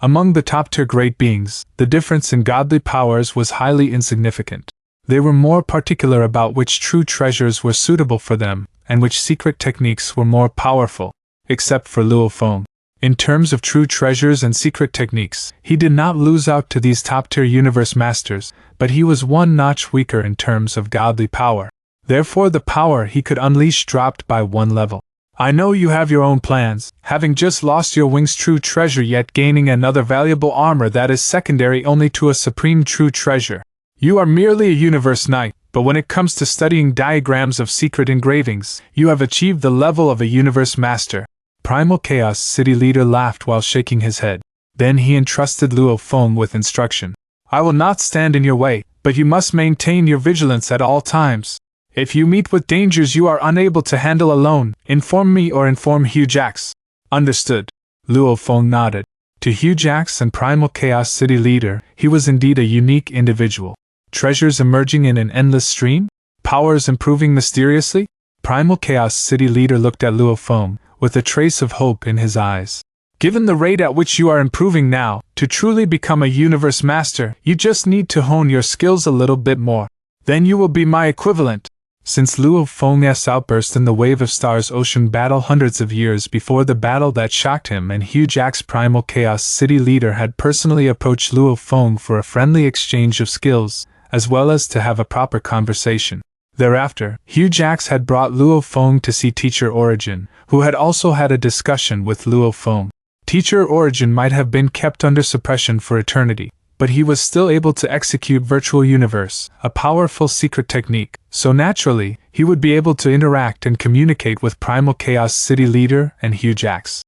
Among the top-tier great beings, the difference in godly powers was highly insignificant. They were more particular about which true treasures were suitable for them, and which secret techniques were more powerful, except for Luo Feng. In terms of true treasures and secret techniques, he did not lose out to these top-tier universe masters, but he was one notch weaker in terms of godly power. Therefore the power he could unleash dropped by one level. I know you have your own plans, having just lost your wing's true treasure yet gaining another valuable armor that is secondary only to a supreme true treasure. You are merely a universe knight, but when it comes to studying diagrams of secret engravings, you have achieved the level of a universe master. Primal Chaos City Leader laughed while shaking his head. Then he entrusted Luo Feng with instruction. I will not stand in your way, but you must maintain your vigilance at all times. If you meet with dangers you are unable to handle alone, inform me or inform Hugh Jax. Understood. Luo Feng nodded. To Hugh Jax and Primal Chaos City Leader, he was indeed a unique individual. Treasures emerging in an endless stream? Powers improving mysteriously? Primal Chaos City Leader looked at Luo Feng, with a trace of hope in his eyes. Given the rate at which you are improving now, to truly become a universe master, you just need to hone your skills a little bit more. Then you will be my equivalent. Since Luo Feng's outburst in the Wave of Stars Ocean battle hundreds of years before the battle that shocked him and Hugh Jax Primal Chaos City Leader had personally approached Luo Feng for a friendly exchange of skills, as well as to have a proper conversation. Thereafter, Hugh Jax had brought Luo Feng to see Teacher Origin, who had also had a discussion with Luo Feng. Teacher Origin might have been kept under suppression for eternity, but he was still able to execute Virtual Universe, a powerful secret technique, so naturally, he would be able to interact and communicate with Primal Chaos City Leader and Hugh Jax.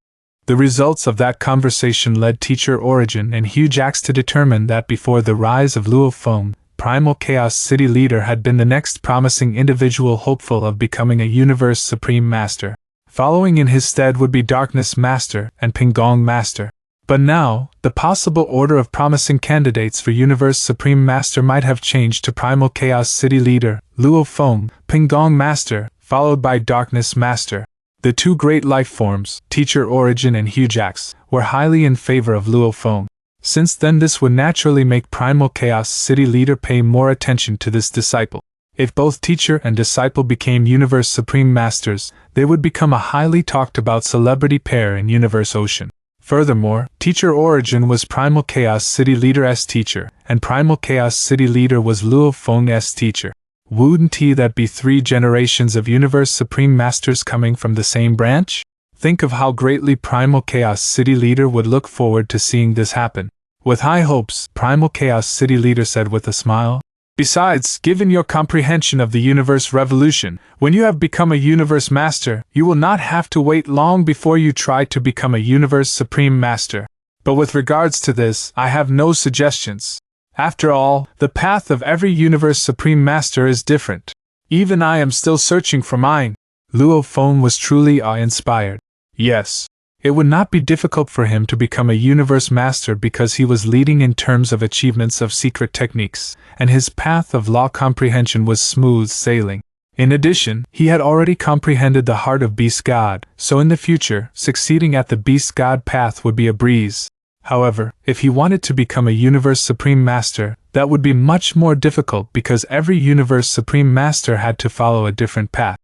The results of that conversation led Teacher Origin and Hugh Jax to determine that before the rise of Luo Feng, Primal Chaos City Leader had been the next promising individual hopeful of becoming a Universe Supreme Master. Following in his stead would be Darkness Master and Pingong Master. But now, the possible order of promising candidates for Universe Supreme Master might have changed to Primal Chaos City Leader, Luo Feng, Pingong Master, followed by Darkness Master. The two great life forms, Teacher Origin and Hugh Jax, were highly in favor of Luo Feng. Since then this would naturally make Primal Chaos City Leader pay more attention to this disciple. If both teacher and disciple became Universe Supreme Masters, they would become a highly talked about celebrity pair in Universe Ocean. Furthermore, Teacher Origin was Primal Chaos City Leader's teacher, and Primal Chaos City Leader was Luo Feng's teacher. Wouldn't that be 3 generations of Universe Supreme Masters coming from the same branch? Think of how greatly Primal Chaos City Leader would look forward to seeing this happen. With high hopes, Primal Chaos City Leader said with a smile. Besides, given your comprehension of the universe revolution, when you have become a universe master, you will not have to wait long before you try to become a universe supreme master. But with regards to this, I have no suggestions. After all, the path of every universe supreme master is different. Even I am still searching for mine. Luo Feng was truly awe-inspired. Yes. It would not be difficult for him to become a universe master because he was leading in terms of achievements of secret techniques, and his path of law comprehension was smooth sailing. In addition, he had already comprehended the heart of Beast God, so in the future, succeeding at the Beast God path would be a breeze. However, if he wanted to become a Universe Supreme Master, that would be much more difficult because every Universe Supreme Master had to follow a different path.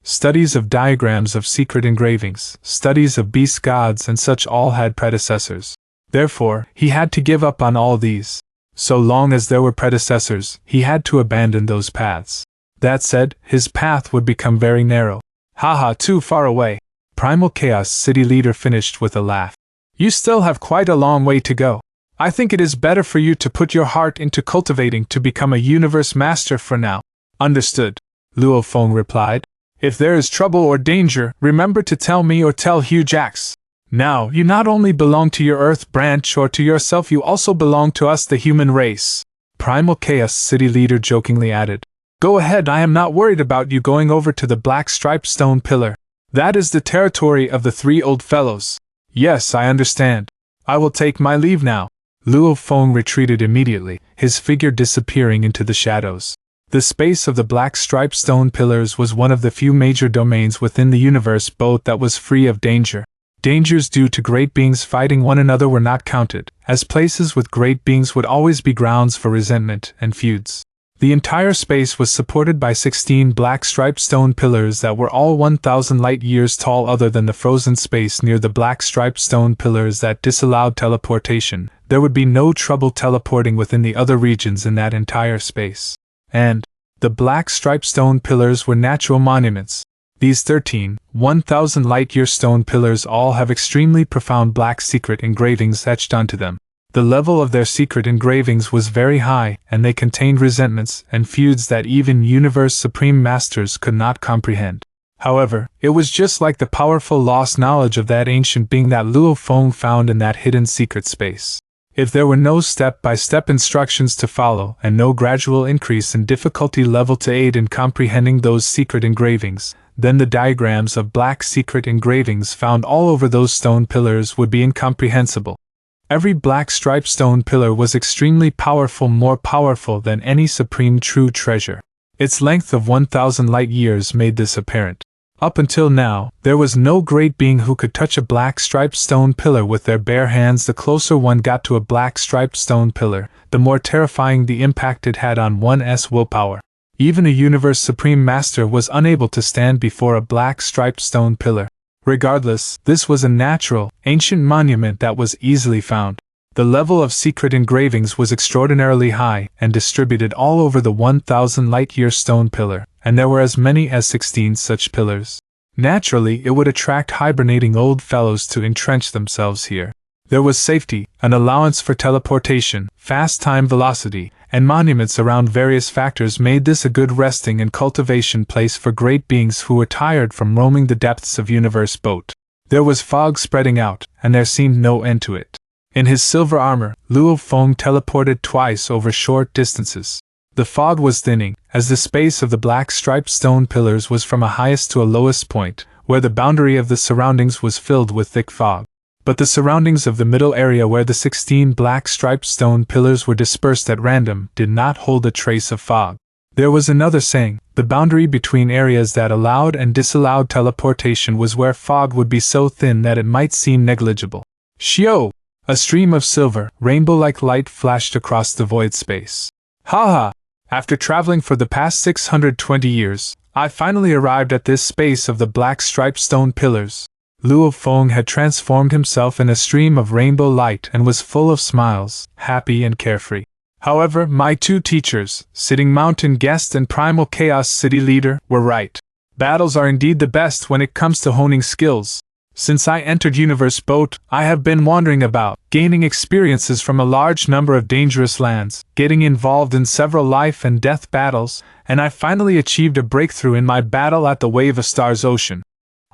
Studies of diagrams of secret engravings, studies of beast gods and such all had predecessors. Therefore, he had to give up on all these. So long as there were predecessors, he had to abandon those paths. That said, his path would become very narrow. Haha, too far away. Primal Chaos City Leader finished with a laugh. You still have quite a long way to go. I think it is better for you to put your heart into cultivating to become a universe master for now. Understood, Luo Feng replied. If there is trouble or danger, remember to tell me or tell Hugh Jax. Now, you not only belong to your Earth branch or to yourself, you also belong to us, the human race. Primal Chaos City Leader jokingly added. Go ahead, I am not worried about you going over to the black striped stone pillar. That is the territory of the 3 old fellows. Yes, I understand. I will take my leave now. Luo Feng retreated immediately, his figure disappearing into the shadows. The space of the black striped stone pillars was one of the few major domains within the universe both that was free of danger. Dangers due to great beings fighting one another were not counted, as places with great beings would always be grounds for resentment and feuds. The entire space was supported by 16 black striped stone pillars that were all 1,000 light years tall. Other than the frozen space near the black striped stone pillars that disallowed teleportation, there would be no trouble teleporting within the other regions in that entire space. And the black striped stone pillars were natural monuments. These 13, 1,000 light-year stone pillars all have extremely profound black secret engravings etched onto them. The level of their secret engravings was very high, and they contained resentments and feuds that even Universe Supreme Masters could not comprehend. However, it was just like the powerful lost knowledge of that ancient being that Luo Feng found in that hidden secret space. If there were no step-by-step instructions to follow and no gradual increase in difficulty level to aid in comprehending those secret engravings, then the diagrams of black secret engravings found all over those stone pillars would be incomprehensible. Every black striped stone pillar was extremely powerful, more powerful than any supreme true treasure. Its length of 1,000 light years made this apparent. Up until now, there was no great being who could touch a black striped stone pillar with their bare hands. The closer one got to a black striped stone pillar, the more terrifying the impact it had on one's willpower. Even a Universe Supreme Master was unable to stand before a black striped stone pillar. Regardless, this was a natural, ancient monument that was easily found. The level of secret engravings was extraordinarily high and distributed all over the 1,000 light-year stone pillar, and there were as many as 16 such pillars. Naturally, it would attract hibernating old fellows to entrench themselves here. There was safety, an allowance for teleportation, fast time velocity, and monuments around. Various factors made this a good resting and cultivation place for great beings who were tired from roaming the depths of Universe Boat. There was fog spreading out, and there seemed no end to it. In his silver armor, Luo Feng teleported twice over short distances. The fog was thinning, as the space of the black striped stone pillars was from a highest to a lowest point, where the boundary of the surroundings was filled with thick fog. But the surroundings of the middle area where the 16 black striped stone pillars were dispersed at random did not hold a trace of fog. There was another saying, the boundary between areas that allowed and disallowed teleportation was where fog would be so thin that it might seem negligible. Shio! A stream of silver, rainbow-like light flashed across the void space. Ha ha! After traveling for the past 620 years, I finally arrived at this space of the black striped stone pillars. Luo Feng had transformed himself in a stream of rainbow light and was full of smiles, happy and carefree. However, my two teachers, Sitting Mountain Guest and Primal Chaos City Leader, were right. Battles are indeed the best when it comes to honing skills. Since I entered Universe Boat, I have been wandering about, gaining experiences from a large number of dangerous lands, getting involved in several life and death battles, and I finally achieved a breakthrough in my battle at the Wave of Stars Ocean.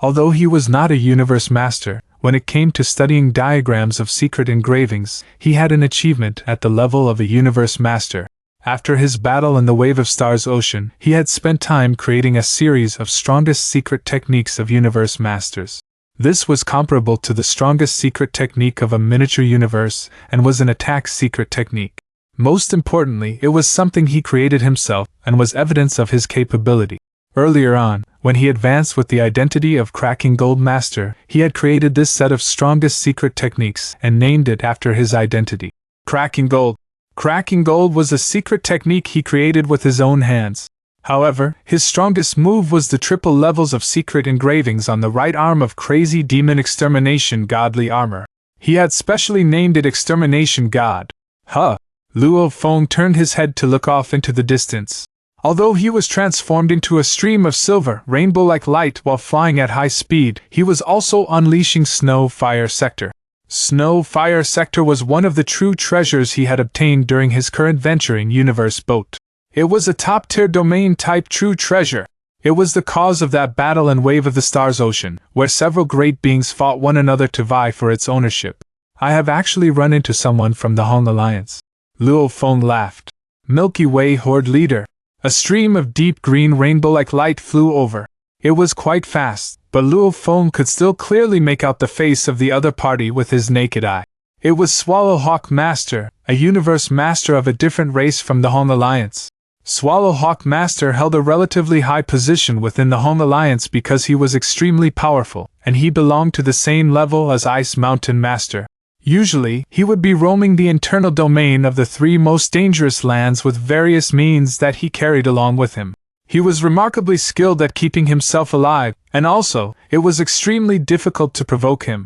Although he was not a Universe Master, when it came to studying diagrams of secret engravings, he had an achievement at the level of a Universe Master. After his battle in the Wave of Stars Ocean, he had spent time creating a series of strongest secret techniques of Universe Masters. This was comparable to the strongest secret technique of a miniature universe, and was an attack secret technique. Most importantly, it was something he created himself, and was evidence of his capability. Earlier on, when he advanced with the identity of Cracking Gold Master, he had created this set of strongest secret techniques, and named it after his identity. Cracking Gold. Cracking Gold was a secret technique he created with his own hands. However, his strongest move was the triple levels of secret engravings on the right arm of Crazy Demon Extermination Godly Armor. He had specially named it Extermination God. Huh! Luo Feng turned his head to look off into the distance. Although he was transformed into a stream of silver, rainbow-like light while flying at high speed, he was also unleashing Snow Fire Sector. Snow Fire Sector was one of the true treasures he had obtained during his current venture in Universe Boat. It was a top-tier domain-type true treasure. It was the cause of that battle in Wave of the Stars Ocean, where several great beings fought one another to vie for its ownership. I have actually run into someone from the Hong Alliance. Luo Feng laughed. Milky Way Horde Leader. A stream of deep green rainbow-like light flew over. It was quite fast, but Luo Feng could still clearly make out the face of the other party with his naked eye. It was Swallowhawk Master, a Universe Master of a different race from the Hong Alliance. Swallowhawk Master held a relatively high position within the Hong Alliance because he was extremely powerful, and he belonged to the same level as Ice Mountain Master. Usually, he would be roaming the internal domain of the three most dangerous lands with various means that he carried along with him. He was remarkably skilled at keeping himself alive, and also, it was extremely difficult to provoke him.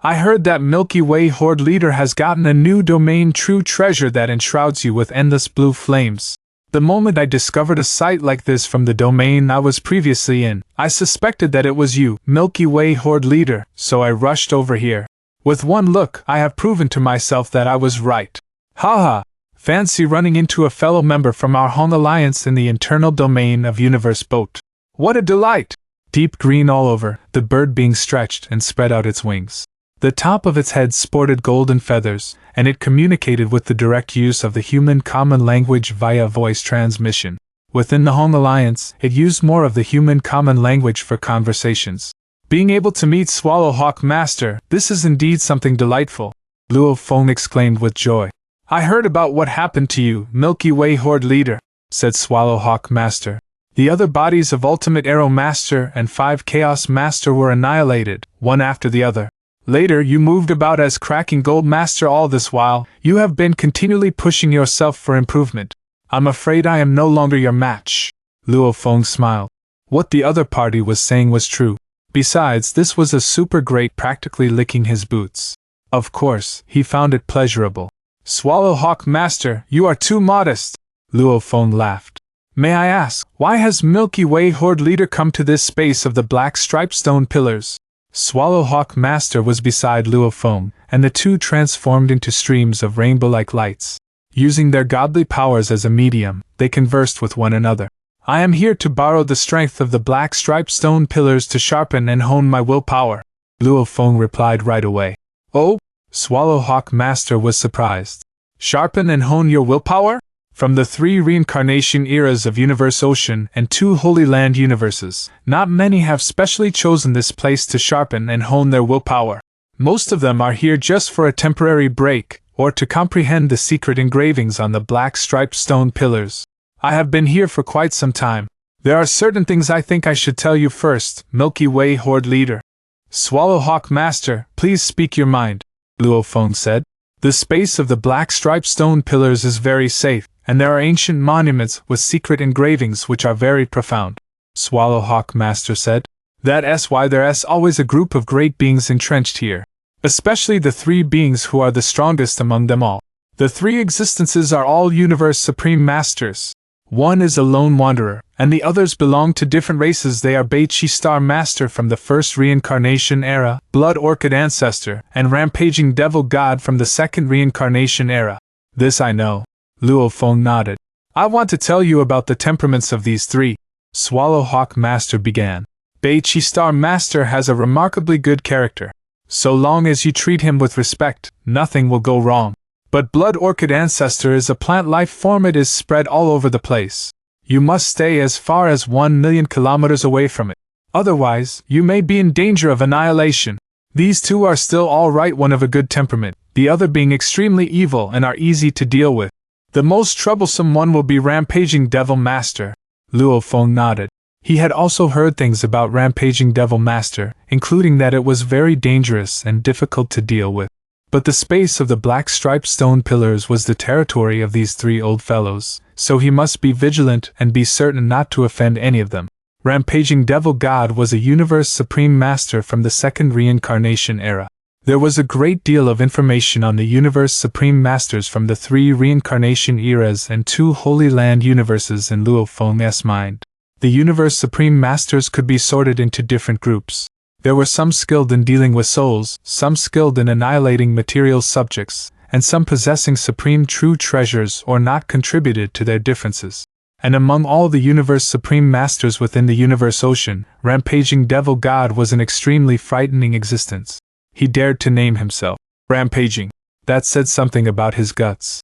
I heard that Milky Way Horde leader has gotten a new domain, true treasure that enshrouds you with endless blue flames. The moment I discovered a site like this from the domain I was previously in, I suspected that it was you, Milky Way Horde leader, so I rushed over here. With one look, I have proven to myself that I was right. Haha! Fancy running into a fellow member from our Hong Alliance in the internal domain of Universe Boat. What a delight! Deep green all over, the bird being stretched and spread out its wings. The top of its head sported golden feathers, and it communicated with the direct use of the human common language via voice transmission. Within the Hong Alliance, it used more of the human common language for conversations. Being able to meet Swallowhawk Master, this is indeed something delightful, Luo Feng exclaimed with joy. I heard about what happened to you, Milky Way Horde leader, said Swallowhawk Master. The other bodies of Ultimate Arrow Master and 5 Chaos Master were annihilated, one after the other. Later you moved about as Cracking Gold Master. All this while, you have been continually pushing yourself for improvement. I'm afraid I am no longer your match. Luo Feng smiled. What the other party was saying was true. Besides, this was a super great, practically licking his boots. Of course, he found it pleasurable. Swallowhawk Master, you are too modest, Luo Feng laughed. May I ask, why has Milky Way Horde leader come to this space of the black striped stone pillars? Swallowhawk Master was beside Luo Feng, and the two transformed into streams of rainbow-like lights. Using their godly powers as a medium, they conversed with one another. I am here to borrow the strength of the black striped stone pillars to sharpen and hone my willpower, Luo Feng replied right away. Oh? Swallowhawk Master was surprised. Sharpen and hone your willpower? From the 3 reincarnation eras of Universe Ocean and 2 Holy Land universes, not many have specially chosen this place to sharpen and hone their willpower. Most of them are here just for a temporary break, or to comprehend the secret engravings on the black striped stone pillars. I have been here for quite some time. There are certain things I think I should tell you first, Milky Way Horde leader. Swallowhawk Master, please speak your mind, Luo Feng said. The space of the black striped stone pillars is very safe, and there are ancient monuments with secret engravings which are very profound, Swallowhawk Master said. That's why there's always a group of great beings entrenched here. Especially the 3 beings who are the strongest among them all. The 3 existences are all Universe Supreme Masters. One is a lone wanderer, and the others belong to different races. They are Beichi Star Master from the 1st Reincarnation Era, Blood Orchid Ancestor, and Rampaging Devil God from the 2nd Reincarnation Era. This I know. Luo Feng nodded. I want to tell you about the temperaments of these 3. Swallowhawk Master began. Beichi Star Master has a remarkably good character. So long as you treat him with respect, nothing will go wrong. But Blood Orchid Ancestor is a plant life form. It is spread all over the place. You must stay as far as 1,000,000 kilometers away from it. Otherwise, you may be in danger of annihilation. These 2 are still all right, one of a good temperament, the other being extremely evil and are easy to deal with. The most troublesome one will be Rampaging Devil Master. Luo Feng nodded. He had also heard things about Rampaging Devil Master, including that it was very dangerous and difficult to deal with. But the space of the black striped stone pillars was the territory of these 3 old fellows, so he must be vigilant and be certain not to offend any of them. Rampaging Devil God was a Universe Supreme Master from the 2nd Reincarnation Era. There was a great deal of information on the Universe Supreme Masters from the 3 Reincarnation Eras and 2 Holy Land universes in Luo Feng's mind. The Universe Supreme Masters could be sorted into different groups. There were some skilled in dealing with souls, some skilled in annihilating material subjects, and some possessing supreme true treasures or not contributed to their differences. And among all the Universe Supreme Masters within the Universe Ocean, Rampaging Devil God was an extremely frightening existence. He dared to name himself Rampaging. That said something about his guts.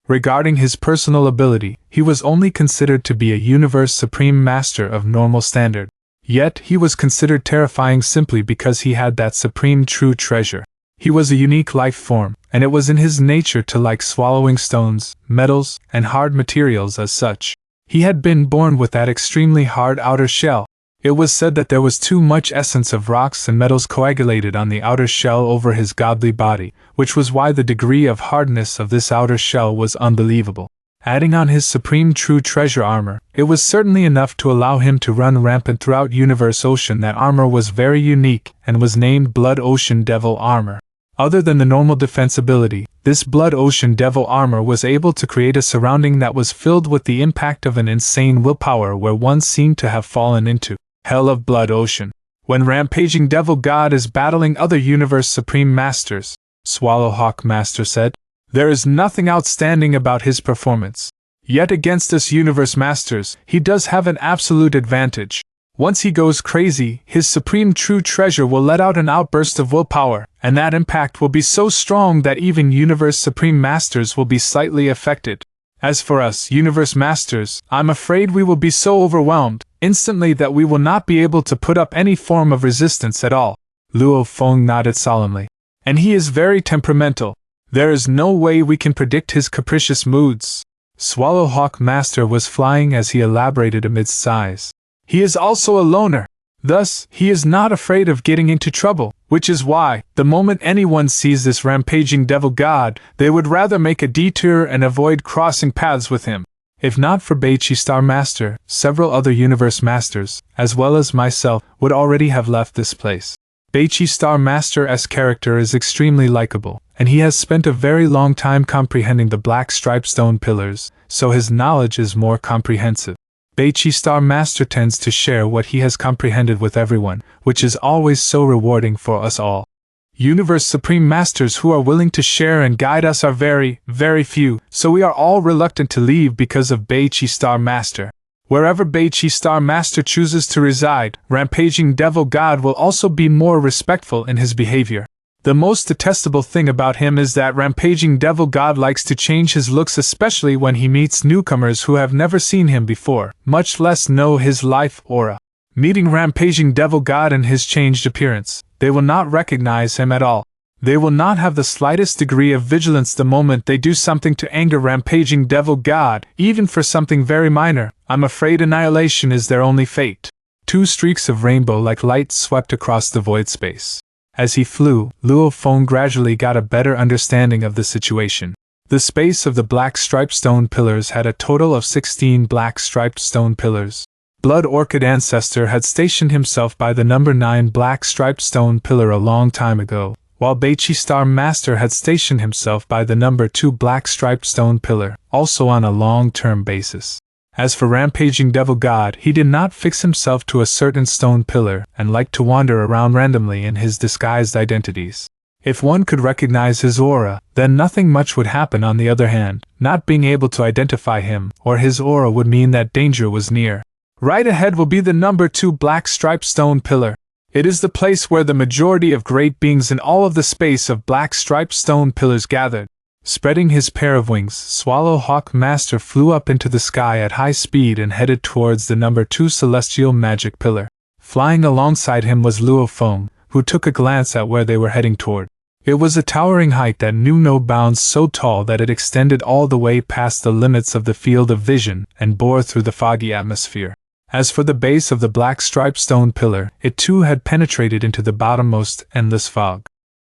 Regarding his personal ability, he was only considered to be a Universe Supreme Master of normal standard. Yet he was considered terrifying simply because he had that supreme true treasure. He was a unique life form, and it was in his nature to like swallowing stones, metals, and hard materials as such. He had been born with that extremely hard outer shell. It was said that there was too much essence of rocks and metals coagulated on the outer shell over his godly body, which was why the degree of hardness of this outer shell was unbelievable. Adding on his supreme true treasure armor, it was certainly enough to allow him to run rampant throughout Universe Ocean. That armor was very unique and was named Blood Ocean Devil Armor. Other than the normal defensibility, this Blood Ocean Devil armor was able to create a surrounding that was filled with the impact of an insane willpower where one seemed to have fallen into Hell of Blood Ocean. When Rampaging Devil God is battling other Universe Supreme Masters, Swallowhawk Master said, there is nothing outstanding about his performance. Yet against us Universe Masters, he does have an absolute advantage. Once he goes crazy, his supreme true treasure will let out an outburst of willpower, and that impact will be so strong that even Universe Supreme Masters will be slightly affected. As for us, Universe Masters, I'm afraid we will be so overwhelmed instantly that we will not be able to put up any form of resistance at all. Luo Feng nodded solemnly. And he is very temperamental. There is no way we can predict his capricious moods. Swallowhawk Master was flying as he elaborated amidst sighs. He is also a loner. Thus, he is not afraid of getting into trouble, which is why, the moment anyone sees this rampaging devil god, they would rather make a detour and avoid crossing paths with him. If not for Beichi Star Master, several other Universe Masters, as well as myself, would already have left this place. Beichi Star Master's character is extremely likable, and he has spent a very long time comprehending the black striped stone pillars, so his knowledge is more comprehensive. Beichi Star Master tends to share what he has comprehended with everyone, which is always so rewarding for us all. Universe Supreme Masters who are willing to share and guide us are very, very few, so we are all reluctant to leave because of Beichi Star Master. Wherever Beichi Star Master chooses to reside, Rampaging Devil God will also be more respectful in his behavior. The most detestable thing about him is that Rampaging Devil God likes to change his looks, especially when he meets newcomers who have never seen him before, much less know his life aura. Meeting Rampaging Devil God in his changed appearance, they will not recognize him at all. They will not have the slightest degree of vigilance the moment they do something to anger Rampaging Devil God, even for something very minor. I'm afraid annihilation is their only fate. 2 streaks of rainbow-like light swept across the void space. As he flew, Luo Feng gradually got a better understanding of the situation. The space of the black striped stone pillars had a total of 16 black striped stone pillars. Blood Orchid Ancestor had stationed himself by the number 9 black striped stone pillar a long time ago, while Beichi Star Master had stationed himself by the number 2 black striped stone pillar, also on a long-term basis. As for Rampaging Devil God, he did not fix himself to a certain stone pillar and liked to wander around randomly in his disguised identities. If one could recognize his aura, then nothing much would happen. On the other hand, not being able to identify him or his aura would mean that danger was near. Right ahead will be the number 2 black striped stone pillar. It is the place where the majority of great beings in all of the space of black striped stone pillars gathered. Spreading his pair of wings, Swallowhawk Master flew up into the sky at high speed and headed towards the number 2 celestial magic pillar. Flying alongside him was Luo Feng, who took a glance at where they were heading toward. It was a towering height that knew no bounds, so tall that it extended all the way past the limits of the field of vision and bore through the foggy atmosphere. As for the base of the black striped stone pillar, it too had penetrated into the bottommost endless fog.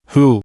Hoo!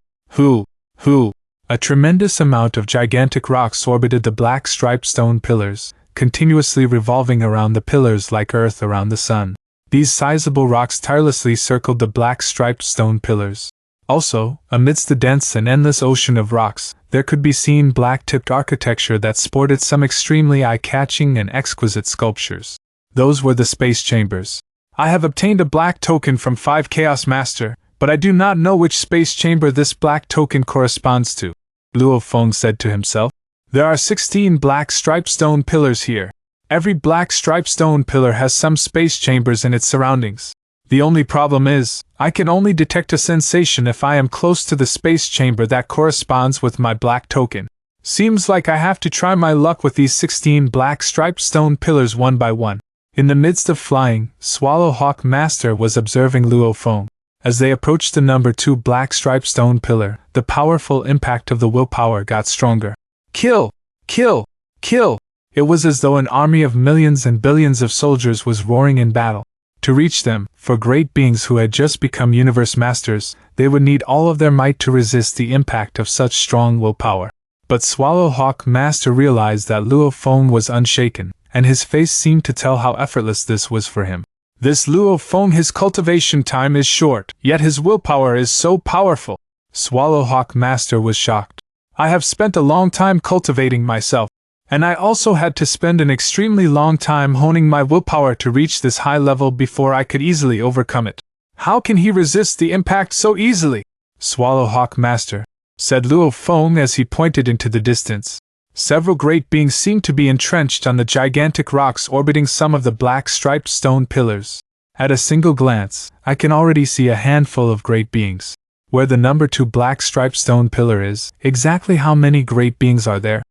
A tremendous amount of gigantic rocks orbited the black striped stone pillars, continuously revolving around the pillars like Earth around the sun. These sizable rocks tirelessly circled the black striped stone pillars. Also, amidst the dense and endless ocean of rocks, there could be seen black-tipped architecture that sported some extremely eye-catching and exquisite sculptures. Those were the space chambers. I have obtained a black token from 5 Chaos Master, but I do not know which space chamber this black token corresponds to, Luo Feng said to himself. There are 16 black striped stone pillars here. Every black striped stone pillar has some space chambers in its surroundings. The only problem is, I can only detect a sensation if I am close to the space chamber that corresponds with my black token. Seems like I have to try my luck with these 16 black striped stone pillars one by one. In the midst of flying, Swallowhawk Master was observing Luo Feng. As they approached the number 2 black striped stone pillar, the powerful impact of the willpower got stronger. Kill! Kill! Kill! It was as though an army of millions and billions of soldiers was roaring in battle. To reach them, for great beings who had just become universe masters, they would need all of their might to resist the impact of such strong willpower. But Swallowhawk Master realized that Luo Feng was unshaken, and his face seemed to tell how effortless this was for him. This Luo Feng, his cultivation time is short, yet his willpower is so powerful. Swallowhawk Master was shocked. I have spent a long time cultivating myself, and I also had to spend an extremely long time honing my willpower to reach this high level before I could easily overcome it. How can he resist the impact so easily? Swallowhawk Master, said Luo Feng as he pointed into the distance. Several great beings seemed to be entrenched on the gigantic rocks orbiting some of the black striped stone pillars. At a single glance, I can already see a handful of great beings. Where the number 2 black striped stone pillar is, exactly how many great beings are there?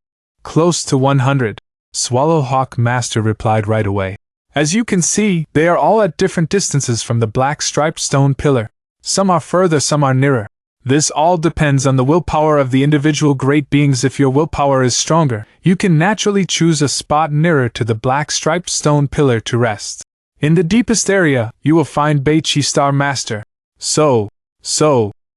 Close to 100. Swallowhawk Master replied right away. As you can see, they are all at different distances from the black striped stone pillar. Some are further, some are nearer. This all depends on the willpower of the individual great beings. If your willpower is stronger, you can naturally choose a spot nearer to the black striped stone pillar to rest. In the deepest area, you will find Beiqi Star Master. So.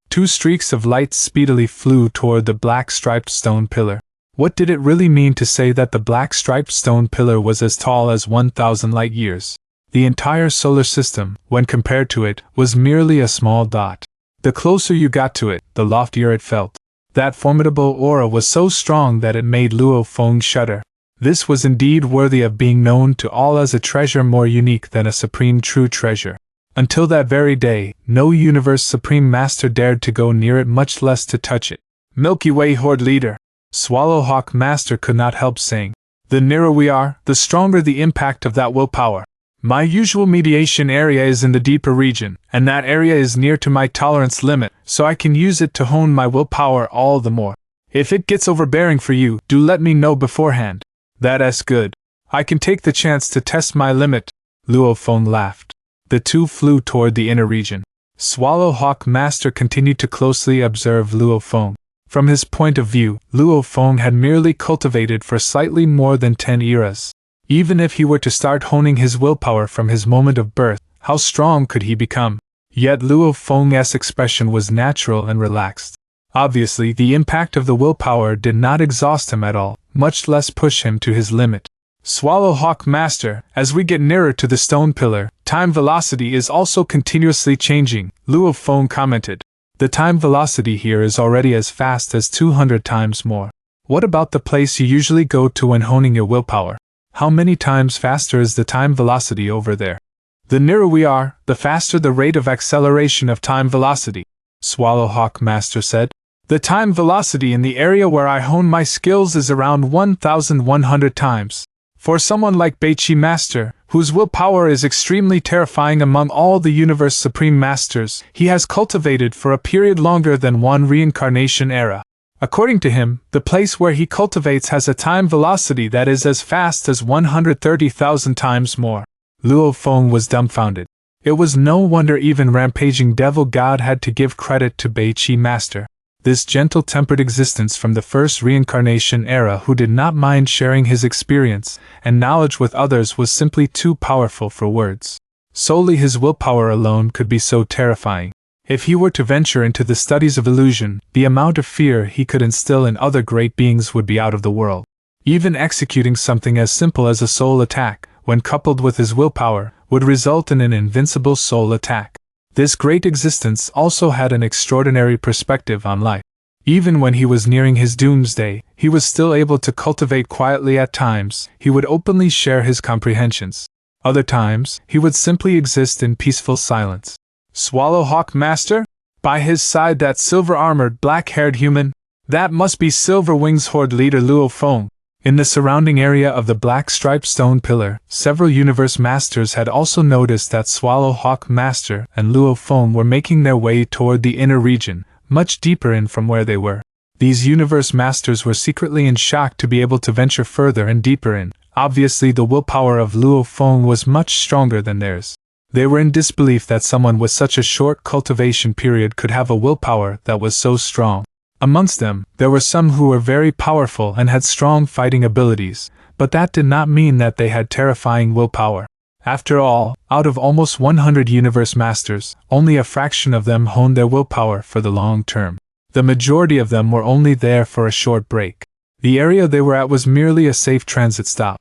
2 streaks of light speedily flew toward the black striped stone pillar. What did it really mean to say that the black striped stone pillar was as tall as 1,000 light years? The entire solar system, when compared to it, was merely a small dot. The closer you got to it, the loftier it felt. That formidable aura was so strong that it made Luo Feng shudder. This was indeed worthy of being known to all as a treasure more unique than a supreme true treasure. Until that very day, no Universe Supreme Master dared to go near it, much less to touch it. Milky Way Horde Leader, Swallowhawk Master could not help saying. The nearer we are, the stronger the impact of that willpower. My usual mediation area is in the deeper region, and that area is near to my tolerance limit, so I can use it to hone my willpower all the more. If it gets overbearing for you, do let me know beforehand. That's good. I can take the chance to test my limit. Luo Feng laughed. The two flew toward the inner region. Swallowhawk Master continued to closely observe Luo Feng. From his point of view, Luo Feng had merely cultivated for slightly more than 10 eras. Even if he were to start honing his willpower from his moment of birth, how strong could he become? Yet Luo Feng's expression was natural and relaxed. Obviously, the impact of the willpower did not exhaust him at all, much less push him to his limit. Swallowhawk Master, as we get nearer to the stone pillar, time velocity is also continuously changing, Luo Feng commented. The time velocity here is already as fast as 200 times more. What about the place you usually go to when honing your willpower? How many times faster is the time velocity over there? The nearer we are, the faster the rate of acceleration of time velocity, Swallowhawk Master said. The time velocity in the area where I hone my skills is around 1,100 times. For someone like Beiqi Master, whose willpower is extremely terrifying among all the Universe Supreme Masters, he has cultivated for a period longer than one reincarnation era. According to him, the place where he cultivates has a time velocity that is as fast as 130,000 times more. Luo Feng was dumbfounded. It was no wonder even rampaging devil god had to give credit to Beiqi Master. This gentle-tempered existence from the first reincarnation era who did not mind sharing his experience and knowledge with others was simply too powerful for words. Solely his willpower alone could be so terrifying. If he were to venture into the studies of illusion, the amount of fear he could instill in other great beings would be out of the world. Even executing something as simple as a soul attack, when coupled with his willpower, would result in an invincible soul attack. This great existence also had an extraordinary perspective on life. Even when he was nearing his doomsday, he was still able to cultivate quietly. At times, he would openly share his comprehensions. Other times, he would simply exist in peaceful silence. Swallowhawk Master? By his side that silver-armored, black-haired human? That must be Silverwing's Horde leader Luo Feng. In the surrounding area of the black striped stone pillar, several Universe Masters had also noticed that Swallowhawk Master and Luo Feng were making their way toward the inner region, much deeper in from where they were. These Universe Masters were secretly in shock to be able to venture further and deeper in. Obviously, the willpower of Luo Feng was much stronger than theirs. They were in disbelief that someone with such a short cultivation period could have a willpower that was so strong. Amongst them, there were some who were very powerful and had strong fighting abilities, but that did not mean that they had terrifying willpower. After all, out of almost 100 universe masters, only a fraction of them honed their willpower for the long term. The majority of them were only there for a short break. The area they were at was merely a safe transit stop.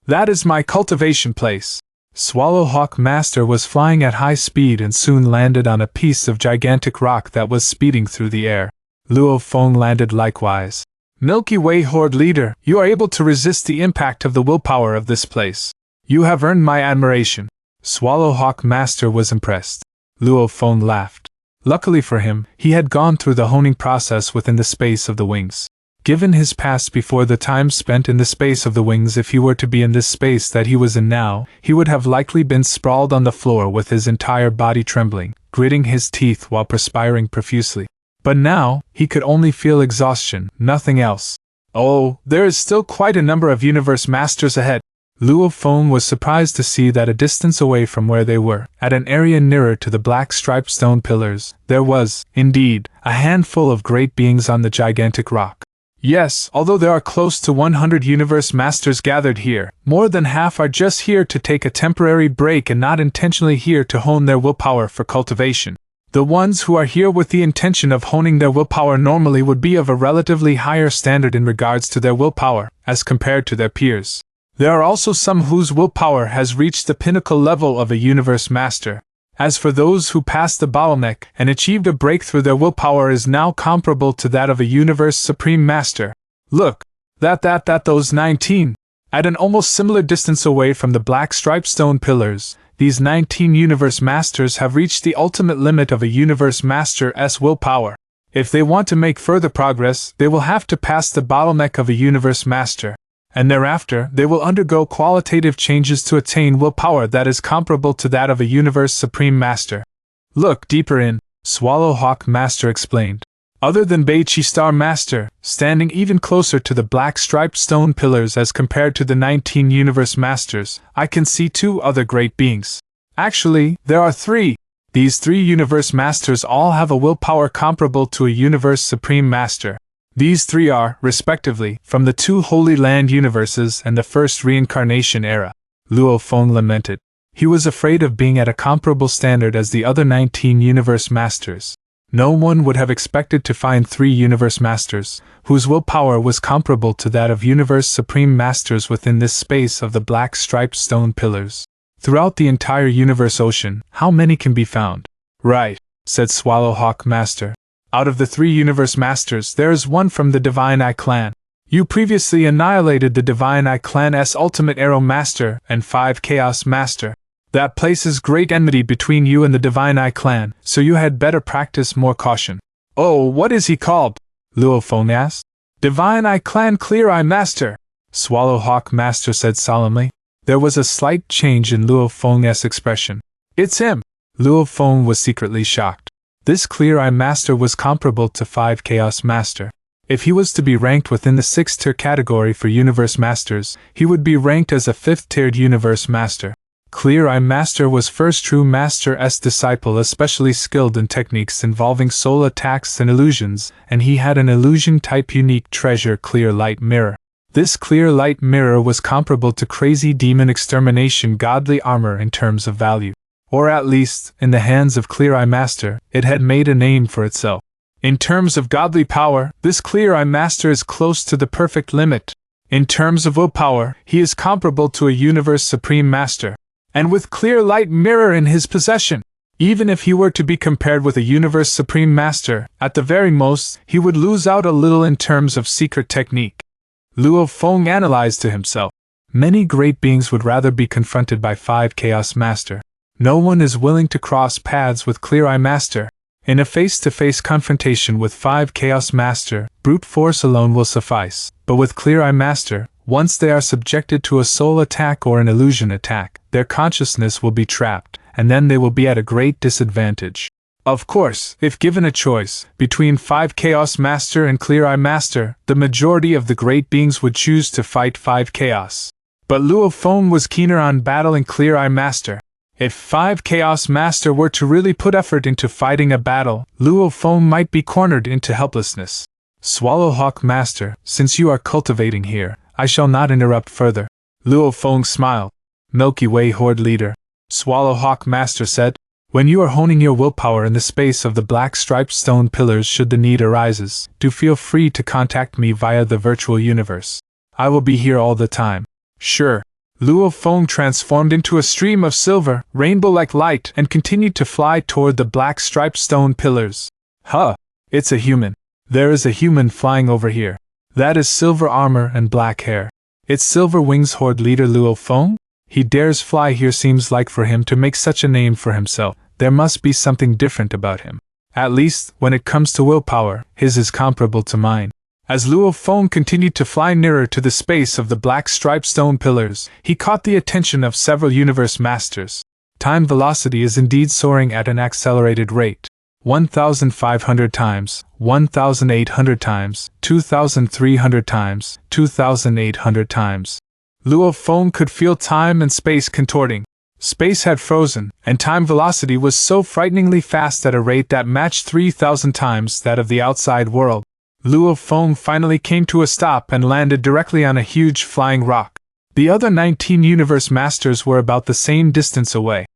That is my cultivation place. Swallowhawk Master was flying at high speed and soon landed on a piece of gigantic rock that was speeding through the air. Luo Feng landed likewise. Milky Way Horde Leader, you are able to resist the impact of the willpower of this place. You have earned my admiration. Swallowhawk Master was impressed. Luo Feng laughed. Luckily for him, he had gone through the honing process within the space of the wings. Given his past before the time spent in the space of the wings, if he were to be in this space that he was in now, he would have likely been sprawled on the floor with his entire body trembling, gritting his teeth while perspiring profusely. But now, he could only feel exhaustion, nothing else. Oh, there is still quite a number of universe masters ahead. Luo Feng was surprised to see that a distance away from where they were, at an area nearer to the black striped stone pillars, there was, indeed, a handful of great beings on the gigantic rock. Yes, although there are close to 100 universe masters gathered here, more than half are just here to take a temporary break and not intentionally here to hone their willpower for cultivation. The ones who are here with the intention of honing their willpower normally would be of a relatively higher standard in regards to their willpower, as compared to their peers. There are also some whose willpower has reached the pinnacle level of a universe master. As for those who passed the bottleneck and achieved a breakthrough, their willpower is now comparable to that of a universe supreme master. Look, those 19. At an almost similar distance away from the black striped stone pillars, these 19 universe masters have reached the ultimate limit of a universe master's willpower. If they want to make further progress, they will have to pass the bottleneck of a universe master. And thereafter, they will undergo qualitative changes to attain willpower that is comparable to that of a universe supreme master. Look deeper in, Swallowhawk Master explained. Other than Beichi Star Master, standing even closer to the black striped stone pillars as compared to the 19 universe masters, I can see 2 other great beings. Actually, there are 3. These 3 universe masters all have a willpower comparable to a universe supreme master. These 3 are, respectively, from the 2 Holy Land universes and the first reincarnation era. Luo Feng lamented. He was afraid of being at a comparable standard as the other 19 universe masters. No one would have expected to find 3 universe masters, whose willpower was comparable to that of universe supreme masters within this space of the black striped stone pillars. Throughout the entire universe ocean, how many can be found? Right, said Swallowhawk Master. Out of the 3 universe masters, there is 1 from the Divine Eye clan. You previously annihilated the Divine Eye clan's ultimate arrow master and 5 chaos master. That places great enmity between you and the Divine Eye clan, so you had better practice more caution. Oh, what is he called? Luo Feng asked. Divine Eye clan Clear Eye Master, Swallowhawk Master said solemnly. There was a slight change in Luo Feng's expression. It's him. Luo Feng was secretly shocked. This Clear Eye Master was comparable to 5 Chaos Master. If he was to be ranked within the 6th tier category for Universe Masters, he would be ranked as a 5th tiered Universe Master. Clear Eye Master was first true Master's disciple, especially skilled in techniques involving soul attacks and illusions, and he had an illusion-type unique treasure Clear Light Mirror. This Clear Light Mirror was comparable to Crazy Demon Extermination Godly Armor in terms of value. Or at least, in the hands of Clear Eye Master, it had made a name for itself. In terms of godly power, this Clear Eye Master is close to the perfect limit. In terms of willpower, he is comparable to a Universe Supreme Master. And with Clear Light Mirror in his possession, even if he were to be compared with a Universe Supreme Master, at the very most, he would lose out a little in terms of secret technique. Luo Feng analyzed to himself. Many great beings would rather be confronted by 5 Chaos Master. No one is willing to cross paths with Clear Eye Master. In a face-to-face confrontation with 5 Chaos Master, brute force alone will suffice. But with Clear Eye Master, once they are subjected to a soul attack or an illusion attack, their consciousness will be trapped, and then they will be at a great disadvantage. Of course, if given a choice between 5 Chaos Master and Clear Eye Master, the majority of the great beings would choose to fight 5 Chaos. But Luo Feng was keener on battling Clear Eye Master. If 5 Chaos Master were to really put effort into fighting a battle, Luo Feng might be cornered into helplessness. Swallowhawk Master, since you are cultivating here, I shall not interrupt further. Luo Feng smiled. Milky Way Horde Leader. Swallowhawk Master said, when you are honing your willpower in the space of the black striped stone pillars should the need arises, do feel free to contact me via the virtual universe. I will be here all the time. Sure. Luo Feng transformed into a stream of silver, rainbow-like light and continued to fly toward the black striped stone pillars. Huh! It's a human. There is a human flying over here. That is silver armor and black hair. It's Silver Wings Horde Leader Luo Feng? He dares fly here. Seems like for him to make such a name for himself, there must be something different about him. At least, when it comes to willpower, his is comparable to mine. As Luo Feng continued to fly nearer to the space of the black striped stone pillars, he caught the attention of several universe masters. Time velocity is indeed soaring at an accelerated rate. 1,500 times, 1,800 times, 2,300 times, 2,800 times. Luo Feng could feel time and space contorting. Space had frozen, and time velocity was so frighteningly fast at a rate that matched 3,000 times that of the outside world. Luo Feng finally came to a stop and landed directly on a huge flying rock. The other 19 universe masters were about the same distance away.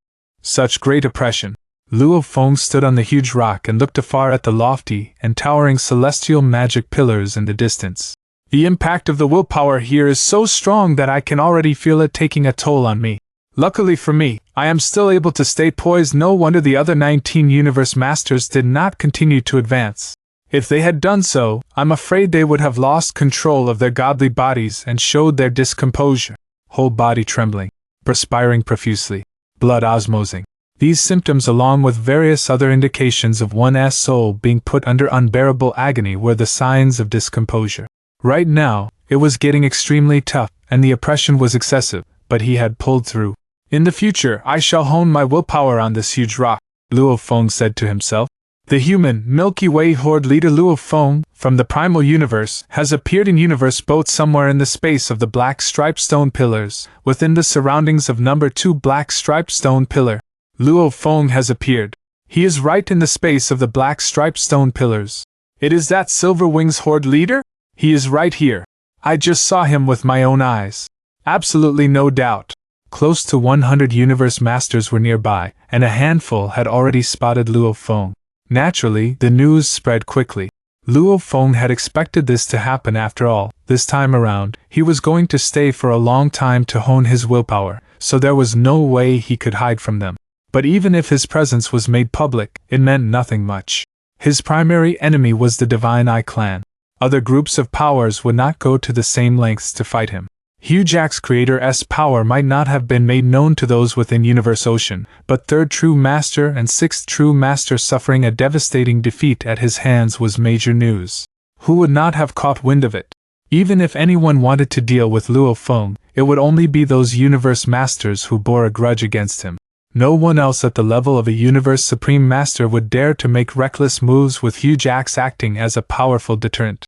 Such great oppression. Luo Feng stood on the huge rock and looked afar at the lofty and towering celestial magic pillars in the distance. The impact of the willpower here is so strong that I can already feel it taking a toll on me. Luckily for me, I am still able to stay poised. No wonder the other 19 universe masters did not continue to advance. If they had done so, I'm afraid they would have lost control of their godly bodies and showed their discomposure. Whole body trembling, perspiring profusely, blood osmosing. These symptoms, along with various other indications of one's soul being put under unbearable agony, were the signs of discomposure. Right now, it was getting extremely tough, and the oppression was excessive, but he had pulled through. In the future, I shall hone my willpower on this huge rock, Luo Feng said to himself. The human, Milky Way Horde Leader Luo Feng, from the primal universe, has appeared in universe boat somewhere in the space of the black striped stone pillars, within the surroundings of number 2 black striped stone pillar. Luo Feng has appeared. He is right in the space of the black striped stone pillars. It is that Silver Wings Horde Leader? He is right here. I just saw him with my own eyes. Absolutely no doubt. Close to 100 universe masters were nearby, and a handful had already spotted Luo Feng. Naturally, the news spread quickly. Luo Feng had expected this to happen after all. This time around, he was going to stay for a long time to hone his willpower, so there was no way he could hide from them. But even if his presence was made public, it meant nothing much. His primary enemy was the Divine Eye clan. Other groups of powers would not go to the same lengths to fight him. Hujack's creator's power might not have been made known to those within Universe Ocean, but Third True Master and Sixth True Master suffering a devastating defeat at his hands was major news. Who would not have caught wind of it? Even if anyone wanted to deal with Luo Feng, it would only be those Universe Masters who bore a grudge against him. No one else at the level of a Universe Supreme Master would dare to make reckless moves with Hujack's acting as a powerful deterrent.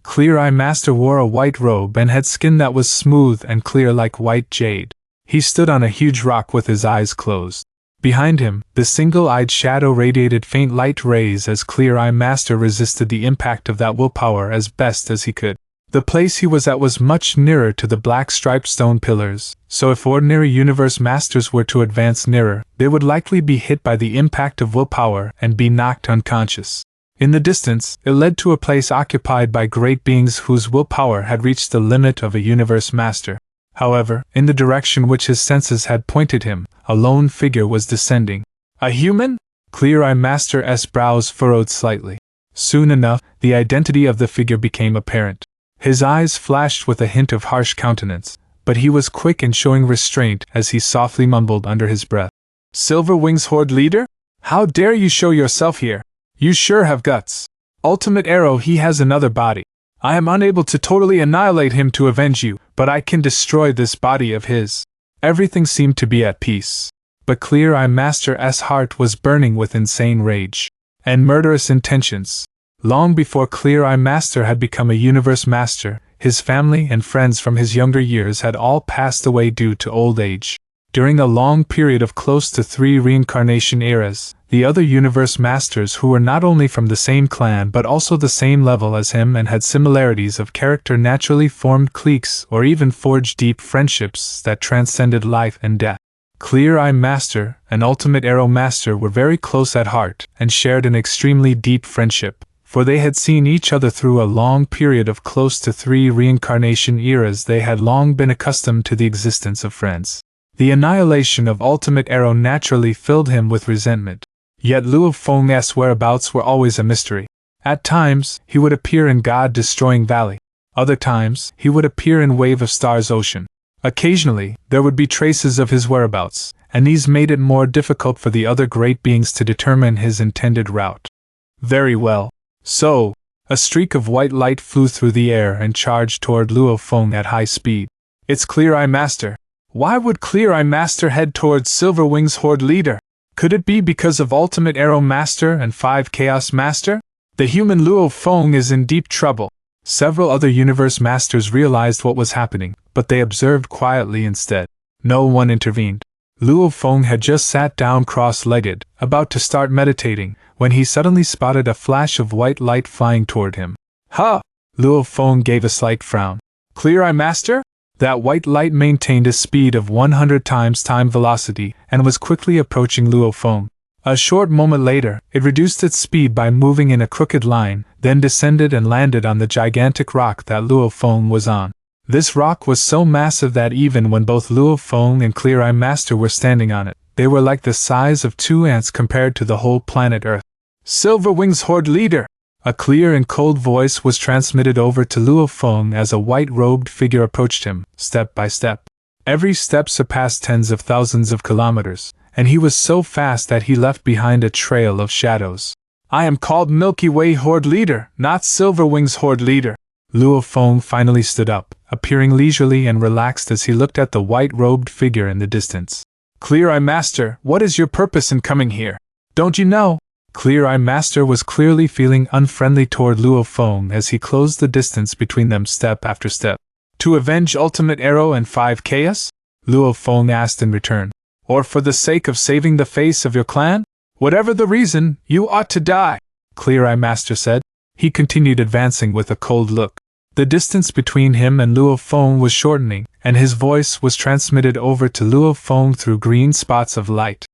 Clear Eye Master wore a white robe and had skin that was smooth and clear like white jade. He stood on a huge rock with his eyes closed. Behind him, the single-eyed shadow radiated faint light rays as Clear Eye Master resisted the impact of that willpower as best as he could. The place he was at was much nearer to the black striped stone pillars, so if ordinary universe masters were to advance nearer, they would likely be hit by the impact of willpower and be knocked unconscious. In the distance, it led to a place occupied by great beings whose willpower had reached the limit of a universe master. However, in the direction which his senses had pointed him, a lone figure was descending. A human? Clear Eye Master's brows furrowed slightly. Soon enough, the identity of the figure became apparent. His eyes flashed with a hint of harsh countenance, but he was quick in showing restraint as he softly mumbled under his breath. Silver Wings Horde Leader? How dare you show yourself here? You sure have guts. Ultimate Arrow, he has another body. I am unable to totally annihilate him to avenge you, but I can destroy this body of his. Everything seemed to be at peace. But Clear Eye Master's heart was burning with insane rage and murderous intentions. Long before Clear Eye Master had become a universe master, his family and friends from his younger years had all passed away due to old age. During a long period of close to 3 reincarnation eras, The other universe masters who were not only from the same clan but also the same level as him and had similarities of character naturally formed cliques or even forged deep friendships that transcended life and death. Clear Eye Master and Ultimate Arrow Master were very close at heart and shared an extremely deep friendship, for they had seen each other through a long period of close to 3 reincarnation eras. They had long been accustomed to the existence of friends. The annihilation of Ultimate Arrow naturally filled him with resentment. Yet Luo Feng's whereabouts were always a mystery. At times, he would appear in God-destroying Valley. Other times, he would appear in Wave of Stars Ocean. Occasionally, there would be traces of his whereabouts, and these made it more difficult for the other great beings to determine his intended route. Very well. So, a streak of white light flew through the air and charged toward Luo Feng at high speed. It's Clear Eye Master. Why would Clear Eye Master head towards Silverwing's Horde leader? Could it be because of Ultimate Arrow Master and 5 Chaos Master? The human Luo Feng is in deep trouble. Several other universe masters realized what was happening, but they observed quietly instead. No one intervened. Luo Feng had just sat down cross-legged, about to start meditating, when he suddenly spotted a flash of white light flying toward him. Ha! Luo Feng gave a slight frown. Clear Eye Master? That white light maintained a speed of 100 times time velocity and was quickly approaching Luo Feng. A short moment later, it reduced its speed by moving in a crooked line, then descended and landed on the gigantic rock that Luo Feng was on. This rock was so massive that even when both Luo Feng and Clear Eye Master were standing on it, they were like the size of 2 ants compared to the whole planet Earth. Silverwing's Horde leader! A clear and cold voice was transmitted over to Luo Feng as a white-robed figure approached him, step by step. Every step surpassed tens of thousands of kilometers, and he was so fast that he left behind a trail of shadows. I am called Milky Way Horde leader, not Silverwing's Horde leader. Luo Feng finally stood up, appearing leisurely and relaxed as he looked at the white-robed figure in the distance. Clear Eye Master, what is your purpose in coming here? Don't you know? Clear Eye Master was clearly feeling unfriendly toward Luo Feng as he closed the distance between them step after step. To avenge Ultimate Arrow and 5 Chaos? Luo Feng asked in return. Or for the sake of saving the face of your clan? Whatever the reason, you ought to die, Clear Eye Master said. He continued advancing with a cold look. The distance between him and Luo Feng was shortening, and his voice was transmitted over to Luo Feng through green spots of light.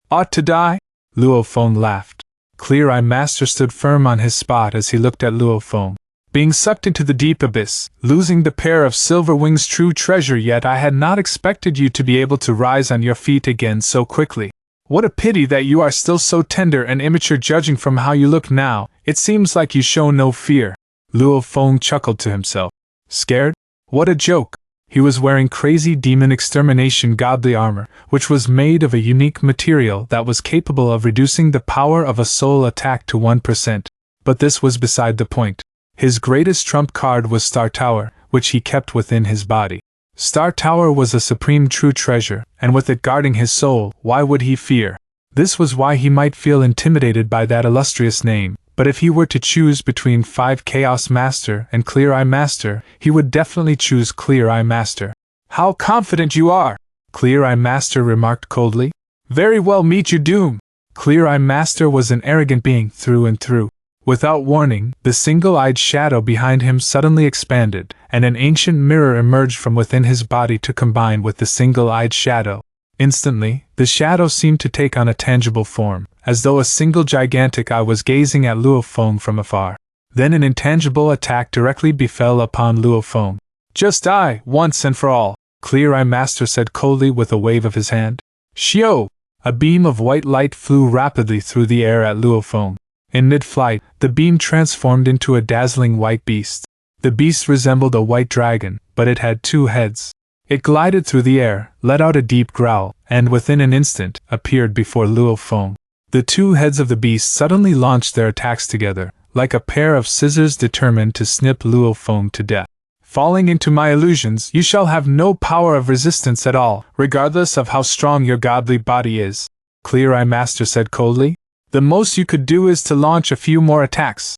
Ought to die? Luo Feng laughed. Clear Eye Master stood firm on his spot as he looked at Luo Feng. Being sucked into the deep abyss, losing the pair of Silverwing's true treasure, yet I had not expected you to be able to rise on your feet again so quickly. What a pity that you are still so tender and immature. Judging from how you look now, it seems like you show no fear. Luo Feng chuckled to himself. Scared? What a joke. He was wearing crazy demon extermination godly armor, which was made of a unique material that was capable of reducing the power of a soul attack to 1%. But this was beside the point. His greatest trump card was Star Tower, which he kept within his body. Star Tower was a supreme true treasure, and with it guarding his soul, why would he fear? This was why he might feel intimidated by that illustrious name, but if he were to choose between 5 Chaos Master and Clear Eye Master, he would definitely choose Clear Eye Master. How confident you are! Clear Eye Master remarked coldly. Very well, meet your doom. Clear Eye Master was an arrogant being through and through. Without warning, the single-eyed shadow behind him suddenly expanded, and an ancient mirror emerged from within his body to combine with the single-eyed shadow. Instantly, the shadow seemed to take on a tangible form, as though a single gigantic eye was gazing at Luo Feng from afar. Then an intangible attack directly befell upon Luo Feng. Just die, once and for all, Clear Eye Master said coldly with a wave of his hand. Shio! A beam of white light flew rapidly through the air at Luo Feng. In mid-flight, the beam transformed into a dazzling white beast. The beast resembled a white dragon, but it had 2 heads. It glided through the air, let out a deep growl, and within an instant, appeared before Luo Feng. The 2 heads of the beast suddenly launched their attacks together, like a pair of scissors determined to snip Luo Feng to death. Falling into my illusions, you shall have no power of resistance at all, regardless of how strong your godly body is, Clear Eye Master said coldly. The most you could do is to launch a few more attacks.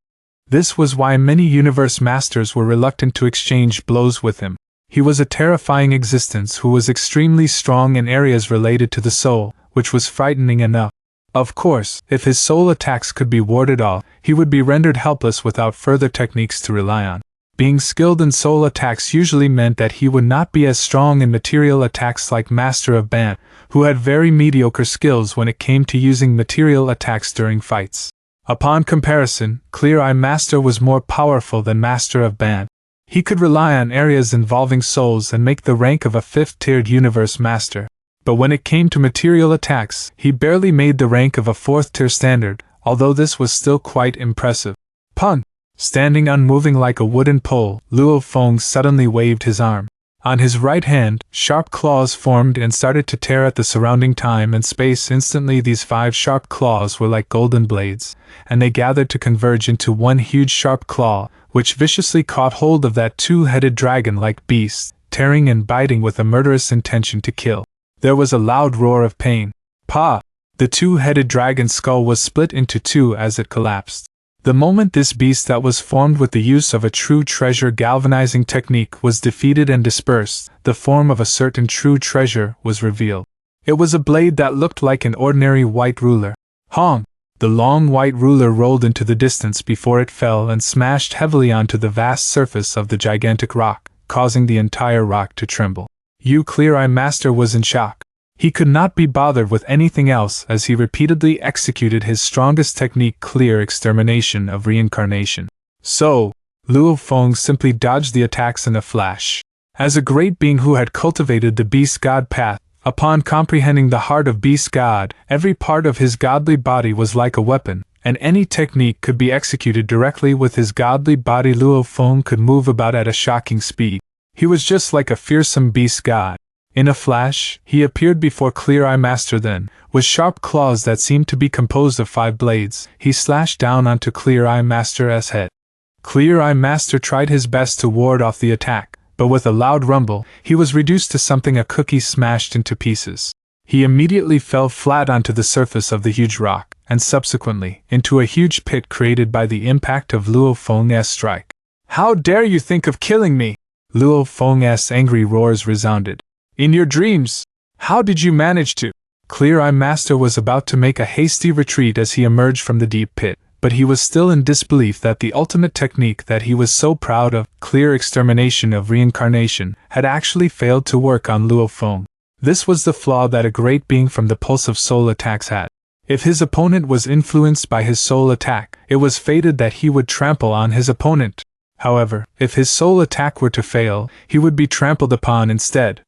This was why many universe masters were reluctant to exchange blows with him. He was a terrifying existence who was extremely strong in areas related to the soul, which was frightening enough. Of course, if his soul attacks could be warded off, he would be rendered helpless without further techniques to rely on. Being skilled in soul attacks usually meant that he would not be as strong in material attacks like Master of Ban, who had very mediocre skills when it came to using material attacks during fights. Upon comparison, Clear Eye Master was more powerful than Master of Ban. He could rely on areas involving souls and make the rank of a 5th-tiered Universe Master. But when it came to material attacks, he barely made the rank of a 4th-tier standard, although this was still quite impressive. Pun! Standing unmoving like a wooden pole, Luo Feng suddenly waved his arm. On his right hand, sharp claws formed and started to tear at the surrounding time and space. Instantly these 5 sharp claws were like golden blades, and they gathered to converge into one huge sharp claw, which viciously caught hold of that 2-headed dragon-like beast, tearing and biting with a murderous intention to kill. There was a loud roar of pain. Pa! The 2-headed dragon's skull was split into 2 as it collapsed. The moment this beast that was formed with the use of a true treasure galvanizing technique was defeated and dispersed, the form of a certain true treasure was revealed. It was a blade that looked like an ordinary white ruler. Hong! The long white ruler rolled into the distance before it fell and smashed heavily onto the vast surface of the gigantic rock, causing the entire rock to tremble. Clear Eye Master was in shock. He could not be bothered with anything else as he repeatedly executed his strongest technique, Clear Extermination of Reincarnation. So, Luo Feng simply dodged the attacks in a flash. As a great being who had cultivated the Beast God path, upon comprehending the heart of Beast God, every part of his godly body was like a weapon, and any technique could be executed directly with his godly body. Luo Feng could move about at a shocking speed. He was just like a fearsome Beast God. In a flash, he appeared before Clear Eye Master. Then, with sharp claws that seemed to be composed of 5 blades, he slashed down onto Clear Eye Master's head. Clear Eye Master tried his best to ward off the attack, but with a loud rumble, he was reduced to something a cookie smashed into pieces. He immediately fell flat onto the surface of the huge rock, and subsequently, into a huge pit created by the impact of Luo Feng's strike. "How dare you think of killing me?" Luo Feng's angry roars resounded. "In your dreams! How did you manage to?" Clear Eye Master was about to make a hasty retreat as he emerged from the deep pit, but he was still in disbelief that the ultimate technique that he was so proud of, Clear Extermination of Reincarnation, had actually failed to work on Luo Feng. This was the flaw that a great being from the pulse of soul attacks had. If his opponent was influenced by his soul attack, it was fated that he would trample on his opponent. However, if his soul attack were to fail, he would be trampled upon instead,